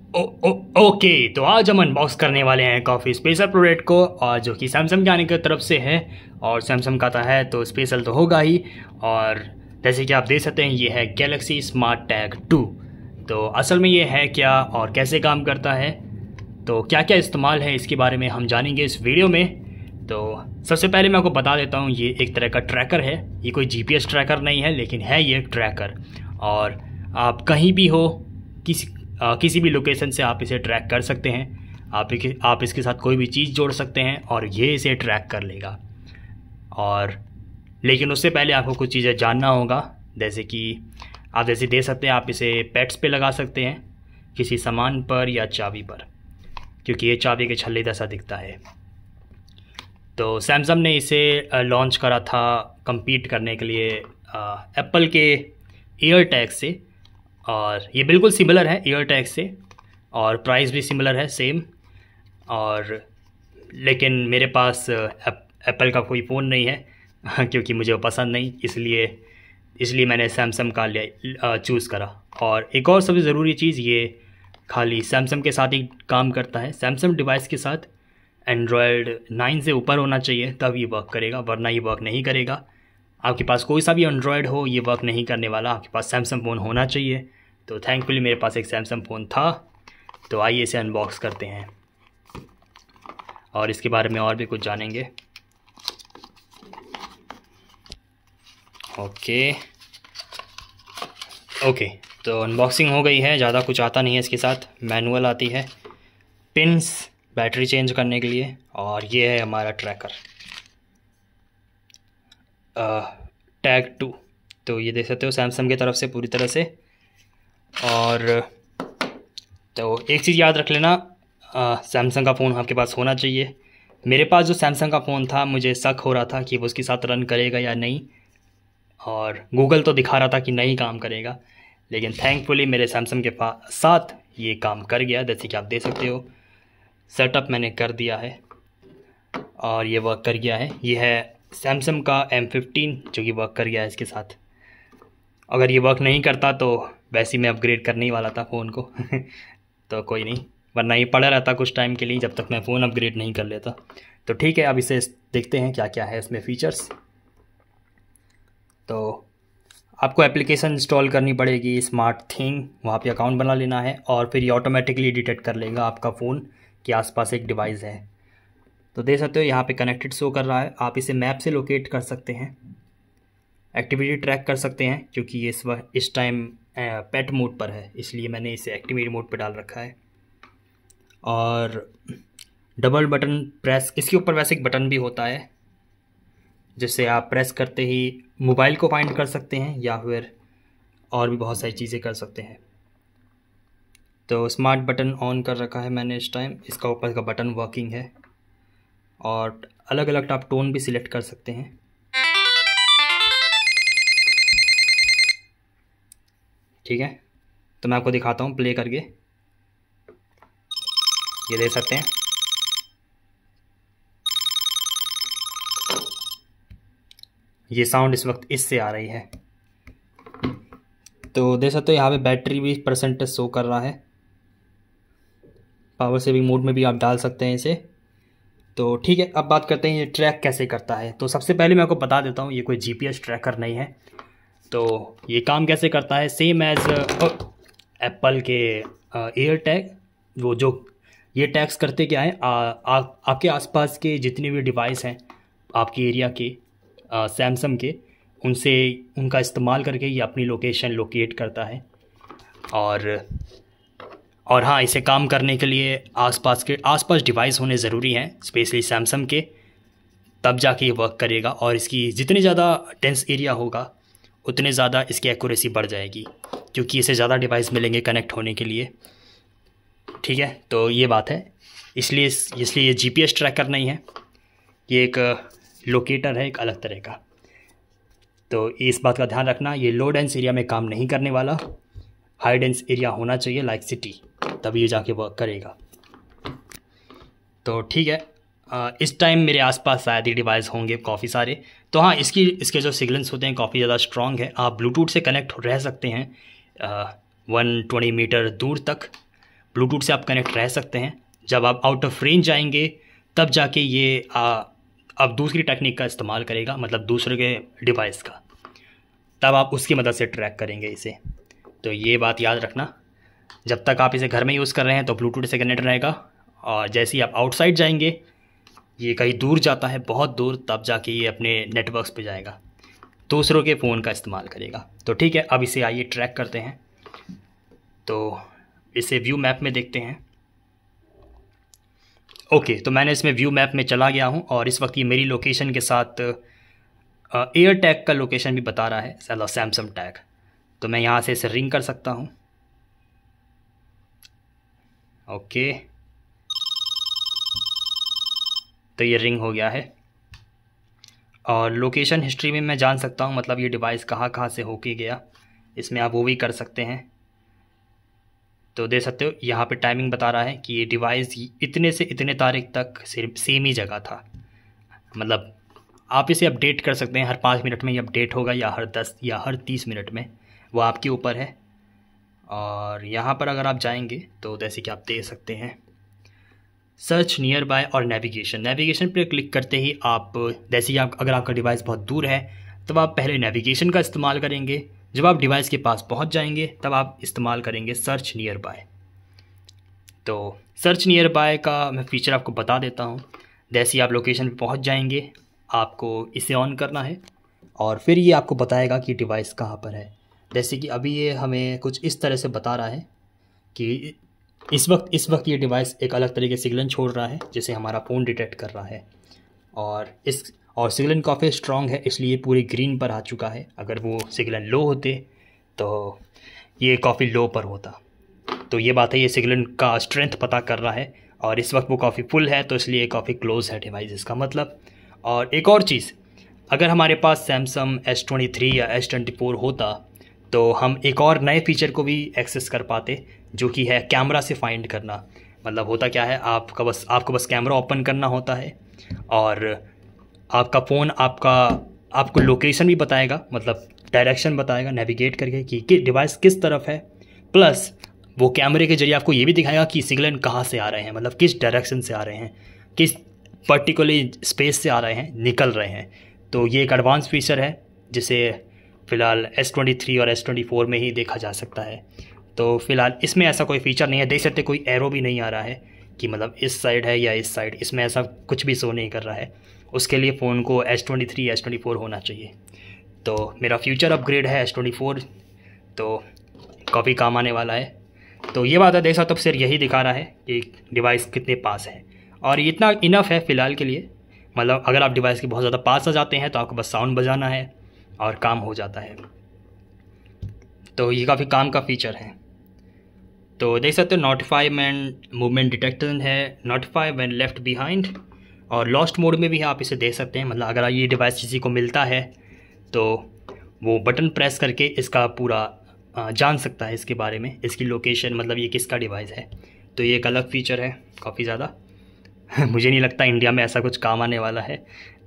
Okay, तो आज हम अनबॉक्स करने वाले हैं काफ़ी स्पेशल प्रोडक्ट को, और जो कि सैमसंग के आने की तरफ से है। और सैमसंग का आता है तो स्पेशल तो होगा ही। और जैसे कि आप देख सकते हैं, ये है गैलेक्सी स्मार्ट टैग 2। तो असल में ये है क्या और कैसे काम करता है, तो क्या क्या इस्तेमाल है, इसके बारे में हम जानेंगे इस वीडियो में। तो सबसे पहले मैं आपको बता देता हूँ, ये एक तरह का ट्रैकर है। ये कोई जीपीएस ट्रैकर नहीं है, लेकिन है ये एक ट्रैकर। और आप कहीं भी हो, किसी भी लोकेशन से आप इसे ट्रैक कर सकते हैं। आप इसके साथ कोई भी चीज़ जोड़ सकते हैं और ये इसे ट्रैक कर लेगा। और लेकिन उससे पहले आपको कुछ चीज़ें जानना होगा, जैसे कि आप जैसे दे सकते हैं, आप इसे पेट्स पे लगा सकते हैं, किसी सामान पर या चाबी पर, क्योंकि ये चाबी के छल्ले जैसा दिखता है। तो सैमसंग ने इसे लॉन्च करा था compete करने के लिए एप्पल के एयर टैग से। और ये बिल्कुल सिमिलर है एयर टैग से, और प्राइस भी सिमिलर है, सेम। और लेकिन मेरे पास एप्पल का कोई फ़ोन नहीं है क्योंकि मुझे वो पसंद नहीं, इसलिए मैंने सैमसंग का चूज़ करा। और एक और सबसे ज़रूरी चीज़, ये खाली सैमसंग के साथ ही काम करता है। सैमसंग डिवाइस के साथ एंड्रॉयड 9 से ऊपर होना चाहिए, तब ये वर्क करेगा, वरना ये वर्क नहीं करेगा। आपके पास कोई सा भी एंड्रॉयड हो, ये वर्क नहीं करने वाला। आपके पास सैमसंग फ़ोन होना चाहिए। तो थैंकफुली मेरे पास एक सैमसंग फ़ोन था। तो आइए इसे अनबॉक्स करते हैं और इसके बारे में और भी कुछ जानेंगे। ओके, तो अनबॉक्सिंग हो गई है। ज़्यादा कुछ आता नहीं है इसके साथ। मैनुअल आती है, पिन्स बैटरी चेंज करने के लिए, और ये है हमारा ट्रैकर टैग 2। तो ये देख सकते हो सैमसंग की तरफ से पूरी तरह से। और तो एक चीज़ याद रख लेना, सैमसंग का फ़ोन आपके पास होना चाहिए। मेरे पास जो सैमसंग का फ़ोन था, मुझे शक हो रहा था कि वो उसके साथ रन करेगा या नहीं, और गूगल तो दिखा रहा था कि नहीं काम करेगा, लेकिन थैंकफुली मेरे सैमसंग के साथ ये काम कर गया। जैसे कि आप देख सकते हो, सेटअप मैंने कर दिया है और ये वर्क कर गया है। ये है सैमसंग का M15 जो कि वर्क कर गया है इसके साथ। अगर ये वर्क नहीं करता तो वैसे ही मैं अपग्रेड करने ही वाला था फ़ोन को तो कोई नहीं, वरना ये पड़ा रहता कुछ टाइम के लिए, जब तक मैं फ़ोन अपग्रेड नहीं कर लेता। तो ठीक है, अब इसे देखते हैं क्या क्या है इसमें फ़ीचर्स। तो आपको एप्लीकेशन इंस्टॉल करनी पड़ेगी, स्मार्ट थिंग, वहाँ पे अकाउंट बना लेना है, और फिर ये ऑटोमेटिकली डिटेक्ट कर लेगा आपका फ़ोन के आसपास एक डिवाइस है। तो देख सकते हो यहाँ पे कनेक्टेड शो कर रहा है। आप इसे मैप से लोकेट कर सकते हैं, एक्टिविटी ट्रैक कर सकते हैं, क्योंकि ये इस टाइम पेट मोड पर है, इसलिए मैंने इसे एक्टिविटी मोड पर डाल रखा है। और डबल बटन प्रेस, इसके ऊपर वैसे एक बटन भी होता है जिससे आप प्रेस करते ही मोबाइल को फाइंड कर सकते हैं, या फिर और भी बहुत सारी चीज़ें कर सकते हैं। तो स्मार्ट बटन ऑन कर रखा है मैंने इस टाइम, इसका ऊपर का बटन वर्किंग है, और अलग अलग आप टोन भी सिलेक्ट कर सकते हैं। ठीक है, तो मैं आपको दिखाता हूँ प्ले करके, ये देख सकते हैं। ये साउंड इस वक्त इससे आ रही है। तो देख सकते हो यहाँ पे बैटरी भी परसेंटेज शो कर रहा है। पावर सेविंग मोड में भी आप डाल सकते हैं इसे। तो ठीक है, अब बात करते हैं ये ट्रैक कैसे करता है। तो सबसे पहले मैं आपको बता देता हूँ, ये कोई जीपीएस ट्रैकर नहीं है। तो ये काम कैसे करता है, सेम एज एप्पल के एयर टैग। वो जो ये टैग्स करते क्या है, आपके आसपास के जितने भी डिवाइस हैं आपके एरिया के सैमसंग के, उनका इस्तेमाल करके ये अपनी लोकेशन लोकेट करता है। और हाँ, इसे काम करने के लिए आसपास डिवाइस होने ज़रूरी हैं, स्पेशली सैमसंग के, तब जाके ये वर्क करेगा। और इसकी जितनी ज़्यादा डेंस एरिया होगा, उतने ज़्यादा इसकी एक्यूरेसी बढ़ जाएगी, क्योंकि इसे ज़्यादा डिवाइस मिलेंगे कनेक्ट होने के लिए। ठीक है, तो ये बात है। इसलिए ये जीपीएस ट्रैकर नहीं है, ये एक लोकेटर है, एक अलग तरह का। तो इस बात का ध्यान रखना, ये लो डेंस एरिया में काम नहीं करने वाला। हाई डेंस एरिया होना चाहिए लाइक सिटी, तभी ये जाके वर्क करेगा। तो ठीक है, इस टाइम मेरे आसपास शायद ही डिवाइस होंगे काफ़ी सारे। तो हाँ, इसके जो सिग्नल्स होते हैं काफ़ी ज़्यादा स्ट्रॉन्ग है। आप ब्लूटूथ से कनेक्ट रह सकते हैं 120 मीटर दूर तक, ब्लूटूथ से आप कनेक्ट रह सकते हैं। जब आप आउट ऑफ रेंज जाएंगे तब जाके ये अब दूसरी टेक्निक का इस्तेमाल करेगा, मतलब दूसरे के डिवाइस का, तब आप उसकी मदद से ट्रैक करेंगे इसे। तो ये बात याद रखना, जब तक आप इसे घर में यूज़ कर रहे हैं तो ब्लूटूथ से कनेक्ट रहेगा, और जैसे ही आप आउटसाइड जाएंगे, ये कहीं दूर जाता है, बहुत दूर, तब जाके ये अपने नेटवर्क्स पे जाएगा, दूसरों के फ़ोन का इस्तेमाल करेगा। तो ठीक है, अब इसे आइए ट्रैक करते हैं। तो इसे व्यू मैप में देखते हैं। ओके, तो मैंने इसमें व्यू मैप में चला गया हूँ और इस वक्त ये मेरी लोकेशन के साथ एयर टैग का लोकेशन भी बता रहा है, सैमसंग टैग। तो मैं यहाँ से इसे रिंग कर सकता हूँ। ओके, तो ये रिंग हो गया है और लोकेशन हिस्ट्री में मैं जान सकता हूँ, मतलब ये डिवाइस कहाँ कहाँ से होके गया, इसमें आप वो भी कर सकते हैं। तो देख सकते हो यहाँ पे टाइमिंग बता रहा है कि ये डिवाइस इतने से इतने तारीख तक सिर्फ सेम ही जगह था। मतलब आप इसे अपडेट कर सकते हैं, हर 5 मिनट में ये अपडेट होगा, या हर 10 या हर 30 मिनट में, वो आपके ऊपर है। और यहाँ पर अगर आप जाएंगे तो जैसे कि आप देख सकते हैं सर्च नियर बाय और नेविगेशन पर क्लिक करते ही आप, जैसे ही आप, अगर आपका डिवाइस बहुत दूर है तब आप पहले नेविगेशन का इस्तेमाल करेंगे, जब आप डिवाइस के पास पहुंच जाएंगे तब आप इस्तेमाल करेंगे सर्च नियर बाय। तो सर्च नियर बाय का मैं फ़ीचर आपको बता देता हूं। जैसे ही आप लोकेशन पे पहुंच जाएंगे, आपको इसे ऑन करना है और फिर ये आपको बताएगा कि डिवाइस कहां पर है। जैसे कि अभी ये हमें कुछ इस तरह से बता रहा है कि इस वक्त ये डिवाइस एक अलग तरीके से सिग्नल छोड़ रहा है, जिसे हमारा फ़ोन डिटेक्ट कर रहा है, और सिग्नल काफ़ी स्ट्रॉन्ग है, इसलिए पूरी ग्रीन पर आ चुका है। अगर वो सिग्नल लो होते तो ये काफ़ी लो पर होता। तो ये बात है, ये सिग्नल का स्ट्रेंथ पता कर रहा है और इस वक्त वो काफ़ी फुल है, तो इसलिए काफ़ी क्लोज है डिवाइस, इसका मतलब। और एक और चीज़, अगर हमारे पास सैमसंग S23 या S24 होता तो हम एक और नए फीचर को भी एक्सेस कर पाते, जो कि है कैमरा से फाइंड करना। मतलब होता क्या है, आपको बस कैमरा ओपन करना होता है और आपका फ़ोन आपको लोकेशन भी बताएगा, मतलब डायरेक्शन बताएगा नेविगेट करके कि डिवाइस किस तरफ है। प्लस वो कैमरे के जरिए आपको ये भी दिखाएगा कि सिग्नल कहाँ से आ रहे हैं, मतलब किस डायरेक्शन से आ रहे हैं, किस पर्टिकुलर स्पेस से आ रहे हैं, निकल रहे हैं। तो ये एक एडवांस फीचर है जिसे फ़िलहाल S23 और S24 में ही देखा जा सकता है। तो फ़िलहाल इसमें ऐसा कोई फ़ीचर नहीं है, देख सकते कोई एरो भी नहीं आ रहा है कि मतलब इस साइड है या इस साइड, इसमें ऐसा कुछ भी शो नहीं कर रहा है। उसके लिए फ़ोन को S23 या S24 होना चाहिए। तो मेरा फ्यूचर अपग्रेड है S24, तो काफ़ी काम आने वाला है। तो ये बात है, देख सकते हो सिर्फ यही दिखा रहा है कि डिवाइस कितने पास है, और इतना इनफ है फ़िलहाल के लिए। मतलब अगर आप डिवाइस के बहुत ज़्यादा पास आ जाते हैं तो आपको बस साउंड बजाना है और काम हो जाता है। तो ये काफ़ी काम का फीचर है। तो देख सकते हो नोटिफाई व्हेन मूवमेंट डिटेक्शन है, नोटिफाई व्हेन लेफ्ट बिहाइंड, और लॉस्ट मोड में भी आप इसे देख सकते हैं। मतलब अगर ये डिवाइस किसी को मिलता है तो वो बटन प्रेस करके इसका पूरा जान सकता है इसके बारे में, इसकी लोकेशन, मतलब ये किसका डिवाइस है। तो ये एक अलग फ़ीचर है काफ़ी ज़्यादा। मुझे नहीं लगता इंडिया में ऐसा कुछ काम आने वाला है,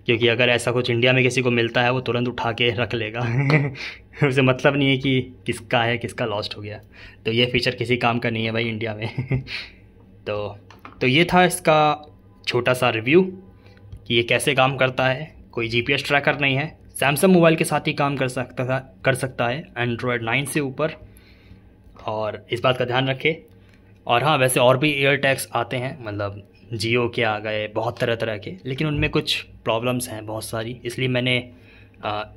क्योंकि अगर ऐसा कुछ इंडिया में किसी को मिलता है वो तुरंत उठा के रख लेगा। उसे मतलब नहीं है कि किसका है, किसका लॉस्ट हो गया। तो ये फ़ीचर किसी काम का नहीं है भाई इंडिया में। तो ये था इसका छोटा सा रिव्यू कि ये कैसे काम करता है। कोई GPS ट्रैकर नहीं है, सैमसंग मोबाइल के साथ ही काम कर सकता है एंड्रॉयड 9 से ऊपर, और इस बात का ध्यान रखें। और हाँ, वैसे और भी एयर टैग्स आते हैं, मतलब जियो के आ गए, बहुत तरह तरह के, लेकिन उनमें कुछ प्रॉब्लम्स हैं बहुत सारी, इसलिए मैंने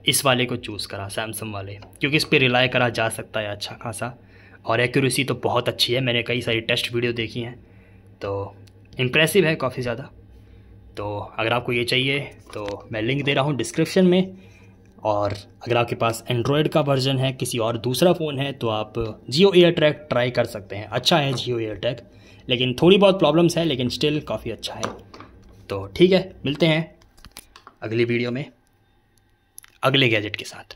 इस वाले को चूज़ करा, सैमसंग वाले, क्योंकि इस पर रिलाई करा जा सकता है अच्छा खासा, और एक्यूरेसी तो बहुत अच्छी है। मैंने कई सारी टेस्ट वीडियो देखी हैं, तो इम्प्रेसिव है काफ़ी ज़्यादा। तो अगर आपको ये चाहिए तो मैं लिंक दे रहा हूँ डिस्क्रिप्शन में, और अगर आपके पास एंड्रॉयड का वर्जन है, किसी और दूसरा फ़ोन है, तो आप जियो एयर टैग ट्राई कर सकते हैं। अच्छा है जियो एयर टैग, लेकिन थोड़ी बहुत प्रॉब्लम्स है, लेकिन स्टिल काफ़ी अच्छा है। तो ठीक है, मिलते हैं अगली वीडियो में अगले गैजेट के साथ।